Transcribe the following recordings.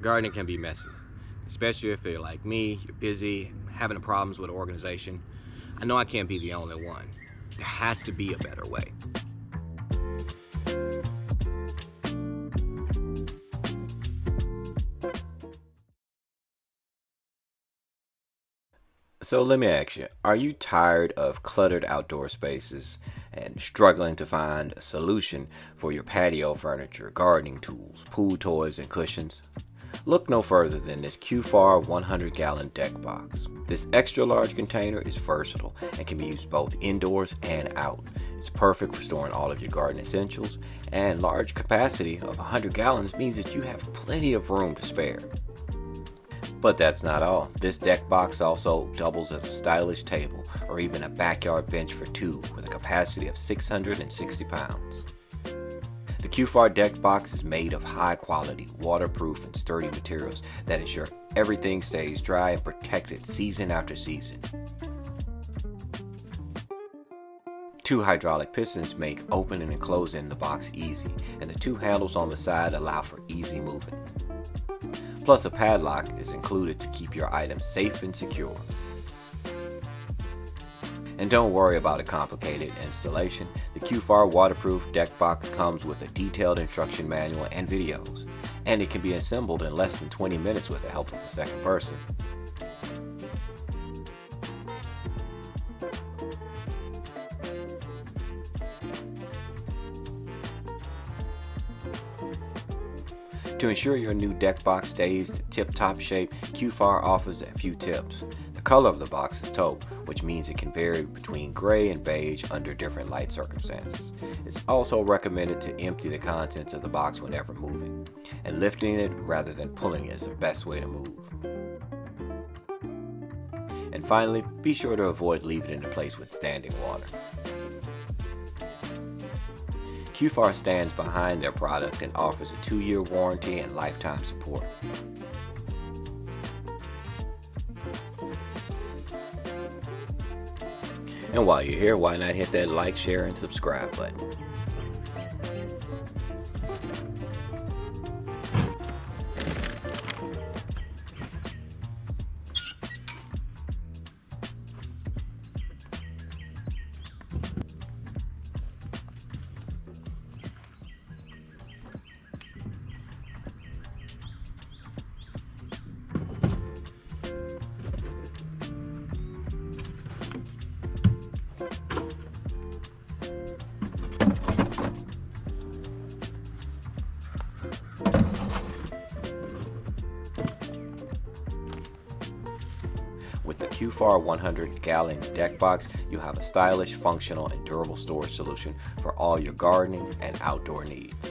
Gardening can be messy, especially if you're like me, you're busy, having problems with organization. I know I can't be the only one. There has to be a better way. So let me ask you, are you tired of cluttered outdoor spaces and struggling to find a solution for your patio furniture, gardening tools, pool toys, and cushions? Look no further than this QFAR 100-gallon deck box. This extra large container is versatile and can be used both indoors and out. It's perfect for storing all of your garden essentials, and large capacity of 100 gallons means that you have plenty of room to spare. But that's not all. This deck box also doubles as a stylish table or even a backyard bench for two with a capacity of 660 pounds. The QFAR deck box is made of high quality, waterproof and sturdy materials that ensure everything stays dry and protected season after season. Two hydraulic pistons make opening and closing the box easy, and the two handles on the side allow for easy movement. Plus, a padlock is included to keep your items safe and secure. And don't worry about a complicated installation. The QFAR Waterproof Deck Box comes with a detailed instruction manual and videos, and it can be assembled in less than 20 minutes with the help of a second person. To ensure your new deck box stays tip-top shape, QFAR offers a few tips. The color of the box is taupe, which means it can vary between gray and beige under different light circumstances. It's also recommended to empty the contents of the box whenever moving, and lifting it rather than pulling it is the best way to move. And finally, be sure to avoid leaving it in a place with standing water. QFAR stands behind their product and offers a 2-year warranty and lifetime support. And while you're here, why not hit that like, share, and subscribe button? With the QFAR 100-gallon deck box, you have a stylish, functional, and durable storage solution for all your gardening and outdoor needs.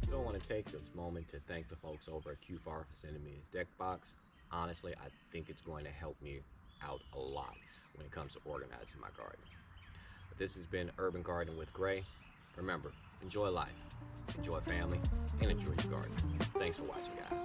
So I want to take this moment to thank the folks over at QFAR for sending me this deck box. Honestly, I think it's going to help me out a lot when it comes to organizing my garden. But this has been Urban Garden with Gray. Remember, enjoy life, enjoy family, and enjoy your garden. Thanks for watching, guys.